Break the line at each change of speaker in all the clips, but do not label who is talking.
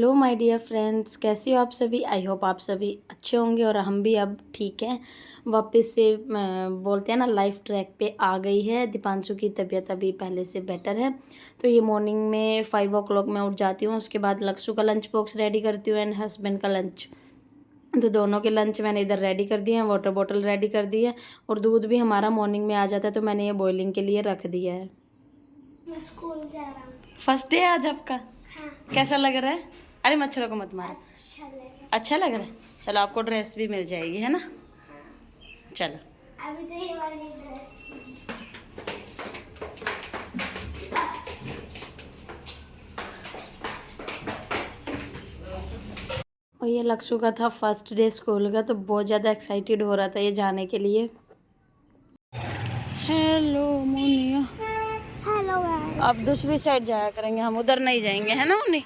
Hello my dear friends, कैसे हो आप सभी। आई होप आप सभी अच्छे होंगे और हम भी अब ठीक हैं। वापस से बोलते हैं ना, लाइफ ट्रैक पे आ गई है। दीपांशु की तबीयत अभी पहले से बेटर है। तो ये मॉर्निंग में 5 o'clock मैं उठ जाती हूँ। उसके बाद लक्ष्य का लंच बॉक्स रेडी करती हूँ एंड हस्बैंड का लंच। तो दोनों के लंच मैंने इधर रेडी कर दिए हैं। वाटर बॉटल रेडी कर दी है और दूध भी हमारा मॉर्निंग में आ जाता है, तो मैंने ये बॉइलिंग के लिए रख दिया है।
मैं स्कूल जा रहा हूँ।
फर्स्ट डे आज आपका।
हाँ।
कैसा लग रहा है? अरे मच्छरों को मत मारो। अच्छा लग रहा है। चलो आपको ड्रेस भी मिल जाएगी, है ना। चलो
अभी तो ये वाली ड्रेस।
और ये लक्ष्य का था फर्स्ट डे स्कूल का, तो बहुत ज़्यादा एक्साइटेड हो रहा था ये जाने के लिए। हेलो मोनिया।
हेलो।
अब दूसरी साइड जाया करेंगे, हम उधर नहीं जाएंगे, है ना मोनी।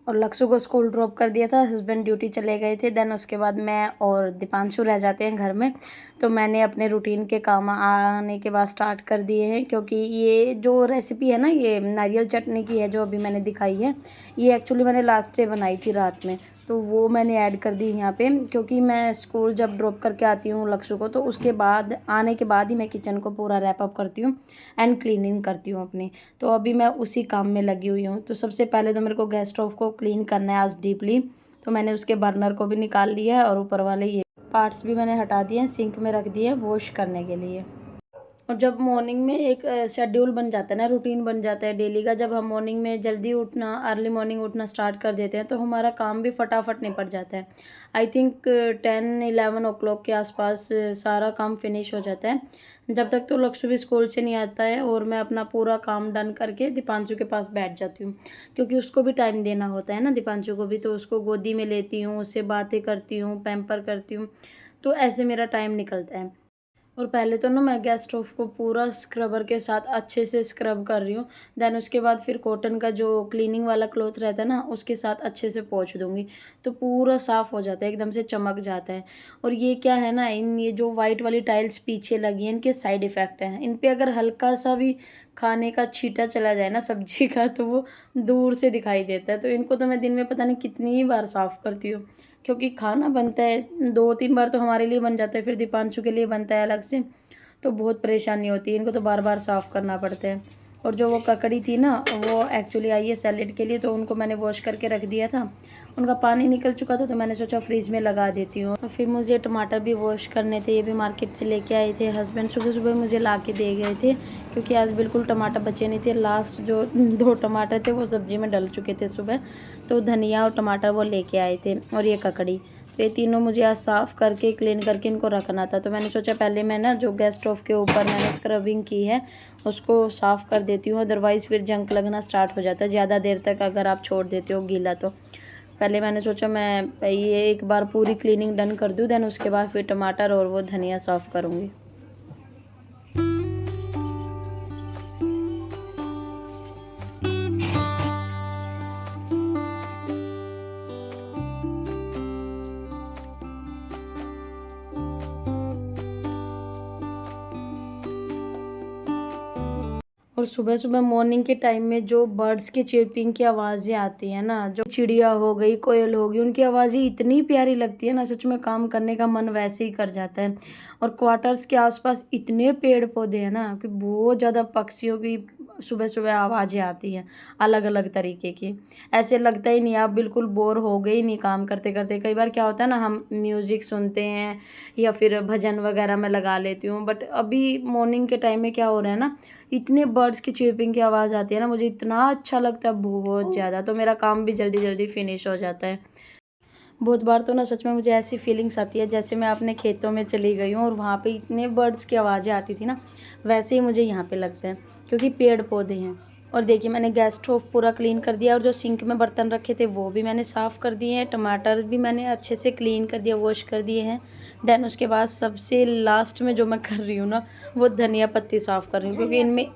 और लक्ष्य को स्कूल ड्रॉप कर दिया था, हस्बैंड ड्यूटी चले गए थे। देन उसके बाद मैं और दीपांशु रह जाते हैं घर में। तो मैंने अपने रूटीन के काम आने के बाद स्टार्ट कर दिए हैं, क्योंकि ये जो रेसिपी है ना, ये नारियल चटनी की है जो अभी मैंने दिखाई है। ये एक्चुअली मैंने लास्ट डे बनाई थी रात में, तो वो मैंने ऐड कर दी यहाँ पे। क्योंकि मैं स्कूल जब ड्रॉप करके आती हूँ लक्ष्य को, तो उसके बाद आने के बाद ही मैं किचन को पूरा रैप अप करती हूँ एंड क्लीनिंग करती हूँ अपनी। तो अभी मैं उसी काम में लगी हुई हूँ। तो सबसे पहले तो मेरे को गैस स्टोव को क्लीन करना है आज डीपली। तो मैंने उसके बर्नर को भी निकाल लिया है और ऊपर वाले ये पार्ट्स भी मैंने हटा दिए हैं, सिंक में रख दिए हैं वॉश करने के लिए। और जब मॉर्निंग में एक शेड्यूल बन जाता है ना, रूटीन बन जाता है डेली का। जब हम मॉर्निंग में जल्दी उठना, अर्ली मॉर्निंग उठना स्टार्ट कर देते हैं, तो हमारा काम भी फटाफट निपट जाता है। आई थिंक 10-11 o'clock के आसपास सारा काम फिनिश हो जाता है। जब तक तो लक्ष्य भी स्कूल से नहीं आता है और मैं अपना पूरा काम डन करके दीपांशु के पास बैठ जाती हूँ, क्योंकि उसको भी टाइम देना होता है ना, दीपांशु को भी। तो उसको गोदी में लेती हूँ, उससे बातें करती हूँ, पैम्पर करती हूँ। तो ऐसे मेरा टाइम निकलता है। और पहले तो ना मैं गैस स्टोव को पूरा स्क्रबर के साथ अच्छे से स्क्रब कर रही हूँ। देन उसके बाद फिर कॉटन का जो क्लीनिंग वाला क्लॉथ रहता है ना, उसके साथ अच्छे से पोंछ दूँगी। तो पूरा साफ़ हो जाता है, एकदम से चमक जाता है। और ये क्या है ना, ये जो वाइट वाली टाइल्स पीछे लगी हैं, इनके साइड इफ़ेक्ट हैं। इन पे अगर हल्का सा भी खाने का छींटा चला जाए ना सब्जी का, तो वो दूर से दिखाई देता है। तो इनको तो मैं दिन में पता नहीं कितनी ही बार साफ़ करती हूँ, क्योंकि खाना बनता है 2-3 बार तो हमारे लिए बन जाता है, फिर दीपांशु के लिए बनता है अलग से। तो बहुत परेशानी होती है, इनको तो बार बार साफ़ करना पड़ता है। और जो वो ककड़ी थी ना, वो एक्चुअली आई है सैलेड के लिए, तो उनको मैंने वॉश करके रख दिया था। उनका पानी निकल चुका था, तो मैंने सोचा फ्रीज में लगा देती हूँ। और फिर मुझे टमाटर भी वॉश करने थे, ये भी मार्केट से लेके आए थे हस्बैंड। सुबह सुबह मुझे ला के दे गए थे, क्योंकि आज बिल्कुल टमाटर बचे नहीं थे। लास्ट जो 2 टमाटर थे वो सब्ज़ी में डल चुके थे सुबह। तो धनिया और टमाटर वो लेके आए थे, और ये ककड़ी। तो ये तीनों मुझे आज साफ़ करके क्लीन करके इनको रखना था। तो मैंने सोचा पहले मैं ना, जो गैस स्टोव के ऊपर मैंने स्क्रबिंग की है उसको साफ़ कर देती हूँ, अदरवाइज़ फिर जंक लगना स्टार्ट हो जाता है ज़्यादा देर तक अगर आप छोड़ देते हो गीला। तो पहले मैंने सोचा मैं ये एक बार पूरी क्लीनिंग डन कर दूँ, देन उसके बाद फिर टमाटर और वो धनिया साफ़ करूँगी। और सुबह सुबह मॉर्निंग के टाइम में जो बर्ड्स के चिरपिंग की आवाज़ें आती हैं ना, जो चिड़िया हो गई, कोयल हो गई, उनकी आवाज़ें इतनी प्यारी लगती है ना, सच में काम करने का मन वैसे ही कर जाता है। और क्वार्टर्स के आसपास इतने पेड़ पौधे हैं ना, कि बहुत ज़्यादा पक्षियों की सुबह सुबह आवाज़ें आती हैं अलग अलग तरीके की। ऐसे लगता ही नहीं आप बिल्कुल बोर हो गए ही नहीं काम करते करते। कई बार क्या होता है ना, हम म्यूज़िक सुनते हैं या फिर भजन वगैरह मैं लगा लेती हूँ, बट अभी मॉर्निंग के टाइम में क्या हो रहा है ना, इतने बर्ड्स की चिरपिंग की आवाज़ आती है ना, मुझे इतना अच्छा लगता है बहुत ज़्यादा। तो मेरा काम भी जल्दी जल्दी फिनिश हो जाता है। बहुत बार तो ना सच में मुझे ऐसी फीलिंग्स आती है जैसे मैं अपने खेतों में चली गई हूँ और वहाँ पे इतने बर्ड्स की आवाज़ें आती थी ना, वैसे ही मुझे यहाँ पे लगता है, क्योंकि पेड़ पौधे हैं। और देखिए मैंने गैस स्टोव पूरा क्लीन कर दिया, और जो सिंक में बर्तन रखे थे वो भी मैंने साफ़ कर दिए हैं। टमाटर भी मैंने अच्छे से क्लीन कर दिया, वॉश कर दिए हैं। देन उसके बाद सबसे लास्ट में जो मैं कर रही हूँ ना, वो धनिया पत्ती साफ़ कर रही हूँ, क्योंकि इनमें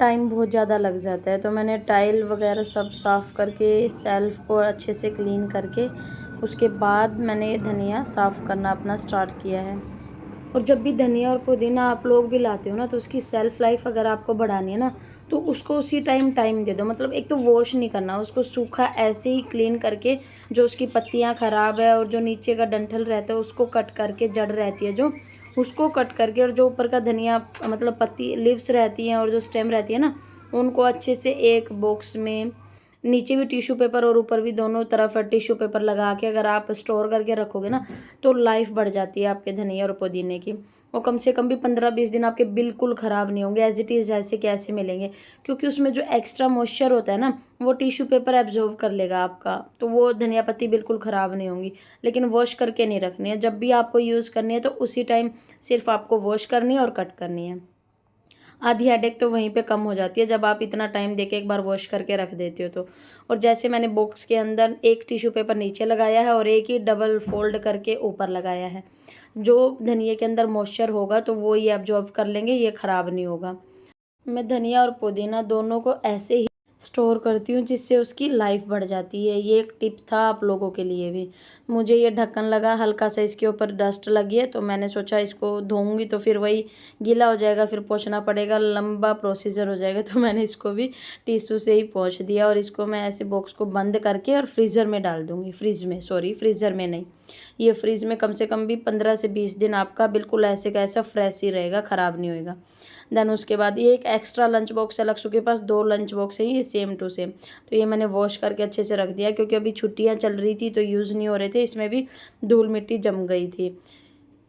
टाइम बहुत ज़्यादा लग जाता है। तो मैंने टाइल वगैरह सब साफ़ करके, सेल्फ़ को अच्छे से क्लीन करके, उसके बाद मैंने धनिया साफ़ करना अपना स्टार्ट किया है। और जब भी धनिया और पुदीना आप लोग भी लाते हो ना, तो उसकी सेल्फ लाइफ अगर आपको बढ़ानी है ना, तो उसको उसी टाइम दे दो। मतलब एक तो वॉश नहीं करना, उसको सूखा ऐसे ही क्लीन करके, जो उसकी पत्तियां ख़राब है और जो नीचे का डंठल रहता है उसको कट करके, जड़ रहती है जो, उसको कट करके, और जो ऊपर का धनिया मतलब पत्ती लिव्स रहती हैं और जो स्टेम रहती है ना, उनको अच्छे से एक बॉक्स में नीचे भी टिश्यू पेपर और ऊपर भी दोनों तरफ टिश्यू पेपर लगा के अगर आप स्टोर करके रखोगे ना, तो लाइफ बढ़ जाती है आपके धनिया और पुदीने की। और कम से कम भी 15-20 दिन आपके बिल्कुल ख़राब नहीं होंगे, एज इट इज़ ऐसे कैसे मिलेंगे, क्योंकि उसमें जो एक्स्ट्रा मॉइस्चर होता है ना, वो टिश्यू पेपर एब्जॉर्व कर लेगा आपका, तो वो धनिया पत्ती बिल्कुल ख़राब नहीं होंगी। लेकिन वॉश करके नहीं रखनी है, जब भी आपको यूज़ करनी है तो उसी टाइम सिर्फ आपको वॉश करनी है और कट करनी है। आधी हेडेक तो वहीं पे कम हो जाती है जब आप इतना टाइम देके एक बार वॉश करके रख देते हो तो। और जैसे मैंने बॉक्स के अंदर एक टिश्यू पेपर नीचे लगाया है और एक ही डबल फोल्ड करके ऊपर लगाया है, जो धनिए के अंदर मॉइस्चर होगा तो वो ये एब्जॉर्ब कर लेंगे, ये ख़राब नहीं होगा। मैं धनिया और पुदीना दोनों को ऐसे ही स्टोर करती हूँ जिससे उसकी लाइफ बढ़ जाती है। ये एक टिप था आप लोगों के लिए भी। मुझे ये ढक्कन लगा, हल्का सा इसके ऊपर डस्ट लगी है, तो मैंने सोचा इसको धोऊंगी तो फिर वही गीला हो जाएगा, फिर पोंछना पड़ेगा, लंबा प्रोसीजर हो जाएगा, तो मैंने इसको भी टिश्यू से ही पोंछ दिया। और इसको मैं ऐसे बॉक्स को बंद करके और फ्रीज़र में डाल दूँगी, फ्रीज़र में नहीं, ये फ्रीज में कम से कम भी 15 से 20 दिन आपका बिल्कुल ऐसे का ऐसा फ्रेश ही रहेगा, ख़राब नहीं होएगा। देन उसके बाद ये एक एक्स्ट्रा लंच बॉक्स है, लक्ष्य के पास 2 लंच बॉक्स है ये सेम टू सेम, तो ये मैंने वॉश करके अच्छे से रख दिया, क्योंकि अभी छुट्टियां चल रही थी तो यूज़ नहीं हो रहे थे, इसमें भी धूल मिट्टी जम गई थी,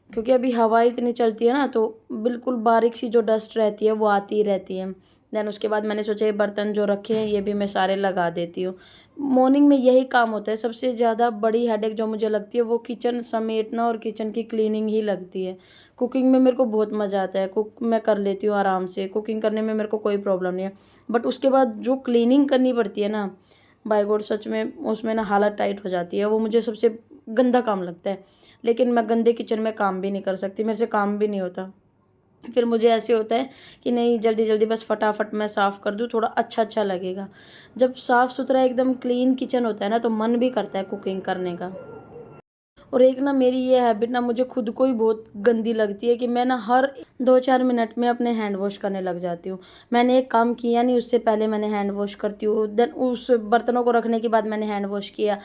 क्योंकि अभी हवा इतनी चलती है ना, तो बिल्कुल बारीक सी जो डस्ट रहती है वो आती ही रहती है। देन उसके बाद मैंने सोचा ये बर्तन जो रखे हैं ये भी मैं सारे लगा देती हूँ। मॉर्निंग में यही काम होता है, सबसे ज़्यादा बड़ी हेडेक जो मुझे लगती है वो किचन समेटना और किचन की क्लीनिंग ही लगती है। कुकिंग में मेरे को बहुत मज़ा आता है, कुक मैं कर लेती हूँ आराम से, कुकिंग करने में मेरे को कोई प्रॉब्लम नहीं है, बट उसके बाद जो क्लीनिंग करनी पड़ती है ना, बाय गॉड सच में उसमें ना हालत टाइट हो जाती है, वो मुझे सबसे गंदा काम लगता है। लेकिन मैं गंदे किचन में काम भी नहीं कर सकती, मेरे से काम भी नहीं होता। फिर मुझे ऐसे होता है कि नहीं, जल्दी जल्दी बस फटाफट मैं साफ़ कर दूँ, थोड़ा अच्छा अच्छा लगेगा। जब साफ़ सुथरा एकदम क्लीन किचन होता है ना, तो मन भी करता है कुकिंग करने का। और एक ना मेरी ये हैबिट ना मुझे खुद को ही बहुत गंदी लगती है कि मैं ना हर 2-4 मिनट में अपने हैंड वॉश करने लग जाती हूँ। मैंने एक काम किया नहीं उससे पहले मैंने हैंड वॉश करती हूँ, देन उस बर्तनों को रखने के बाद मैंने हैंड वॉश किया।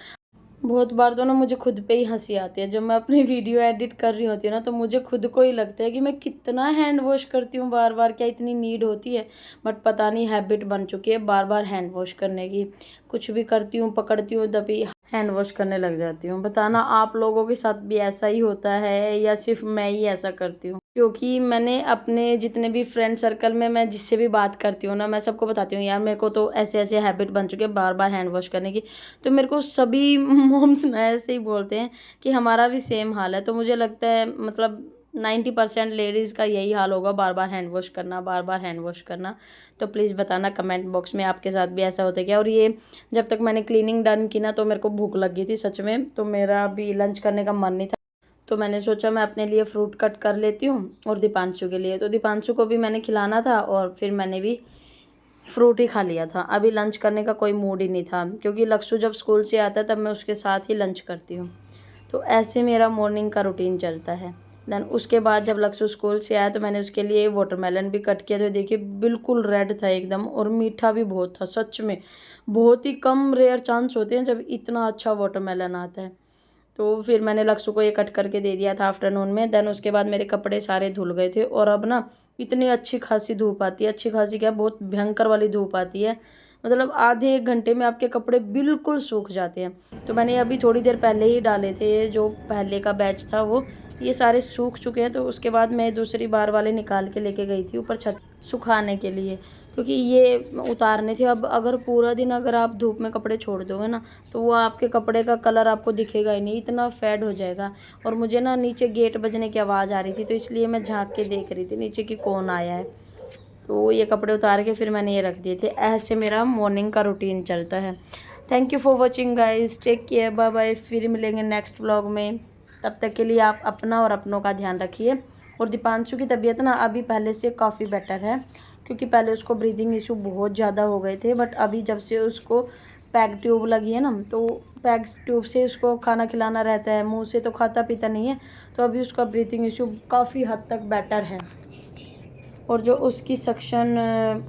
बहुत बार तो ना मुझे खुद पे ही हंसी आती है, जब मैं अपनी वीडियो एडिट कर रही होती हूँ ना, तो मुझे खुद को ही लगता है कि मैं कितना हैंड वॉश करती हूँ बार बार, क्या इतनी नीड होती है, बट पता नहीं हैबिट बन चुकी है बार बार हैंड वॉश करने की। कुछ भी करती हूँ, पकड़ती हूँ, तभी हैंड वॉश करने लग जाती हूँ। बताना आप लोगों के साथ भी ऐसा ही होता है या सिर्फ मैं ही ऐसा करती हूँ? क्योंकि मैंने अपने जितने भी फ्रेंड सर्कल में मैं जिससे भी बात करती हूँ ना, मैं सबको बताती हूँ यार मेरे को तो ऐसे ऐसे हैबिट बन चुके हैं बार बार हैंड वॉश करने की। तो मेरे को सभी मोम्स ना ऐसे ही बोलते हैं कि हमारा भी सेम हाल है। तो मुझे लगता है मतलब 90% लेडीज़ का यही हाल होगा, बार बार हैंड वॉश करना, बार बार हैंड वॉश करना। तो प्लीज़ बताना कमेंट बॉक्स में आपके साथ भी ऐसा होता है क्या। और ये जब तक मैंने क्लीनिंग डन की ना, तो मेरे को भूख लग गई थी सच में, तो मेरा भी लंच करने का मन नहीं था, तो मैंने सोचा मैं अपने लिए फ्रूट कट कर लेती हूँ और दीपांशु के लिए, तो दीपांशु को भी मैंने खिलाना था और फिर मैंने भी फ्रूट ही खा लिया था। अभी लंच करने का कोई मूड ही नहीं था, क्योंकि लक्ष्य जब स्कूल से आता है तब मैं उसके साथ ही लंच करती हूँ। तो ऐसे मेरा मॉर्निंग का रूटीन चलता है। देन उसके बाद जब लक्ष्य स्कूल से आया तो मैंने उसके लिए वाटरमेलन भी कट किया, तो देखिए बिल्कुल रेड था एकदम, और मीठा भी बहुत था सच में। बहुत ही कम रेयर चांस होते हैं जब इतना अच्छा वाटरमेलन आता है। तो फिर मैंने लक्ष्य को ये कट करके दे दिया था आफ्टरनून में। देन उसके बाद मेरे कपड़े सारे धुल गए थे, और अब ना इतनी अच्छी खासी धूप आती है, अच्छी खासी क्या बहुत भयंकर वाली धूप आती है, मतलब आधे 1 घंटे में आपके कपड़े बिल्कुल सूख जाते हैं। तो मैंने अभी थोड़ी देर पहले ही डाले थे, जो पहले का बैच था वो, ये सारे सूख चुके हैं। तो उसके बाद मैं दूसरी बार वाले निकाल के लेके गई थी ऊपर छत सुखाने के लिए, क्योंकि ये उतारने थे। अब अगर पूरा दिन अगर आप धूप में कपड़े छोड़ दोगे ना, तो वो आपके कपड़े का कलर आपको दिखेगा ही नहीं, इतना फेड हो जाएगा। और मुझे ना नीचे गेट बजने की आवाज़ आ रही थी, तो इसलिए मैं झांक के देख रही थी नीचे कि कौन आया है। तो ये कपड़े उतार के फिर मैंने ये रख दिए थे। ऐसे मेरा मॉर्निंग का रूटीन चलता है। Thank you for watching guys, take care, bye bye. फिर मिलेंगे नेक्स्ट व्लॉग में, तब तक के लिए आप अपना और अपनों का ध्यान रखिए। और दीपांशु की तबीयत ना अभी पहले से काफ़ी बेटर है, क्योंकि पहले उसको ब्रीदिंग इशू बहुत ज़्यादा हो गए थे, बट अभी जब से उसको पैग ट्यूब लगी है ना, तो पैग ट्यूब से उसको खाना खिलाना रहता है, मुंह से तो खाता पीता नहीं है, तो अभी उसका ब्रीथिंग इशू काफ़ी हद तक बेटर है। और जो उसकी सक्शन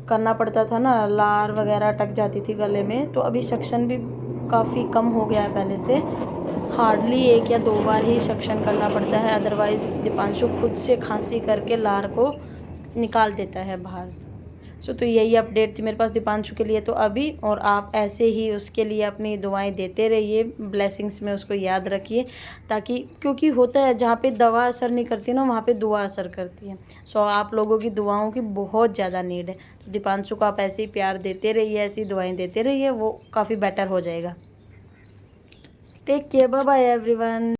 करना पड़ता था ना, लार वगैरह अटक जाती थी गले में, तो अभी सक्शन भी काफ़ी कम हो गया है पहले से। हार्डली 1 या 2 बार ही सक्शन करना पड़ता है, अदरवाइज़ दीपांशु खुद से खांसी करके लार को निकाल देता है बाहर। तो यही अपडेट थी मेरे पास दीपांशु के लिए तो अभी। और आप ऐसे ही उसके लिए अपनी दुआएं देते रहिए, ब्लेसिंग्स में उसको याद रखिए, ताकि क्योंकि होता है जहाँ पे दवा असर नहीं करती ना, वहाँ पे दुआ असर करती है। आप लोगों की दुआओं की बहुत ज़्यादा नीड है। तो दीपांशु को आप ऐसे ही प्यार देते रहिए, ऐसी ही दुआएँ देते रहिए, वो काफ़ी बेटर हो जाएगा। Take care, bye bye everyone.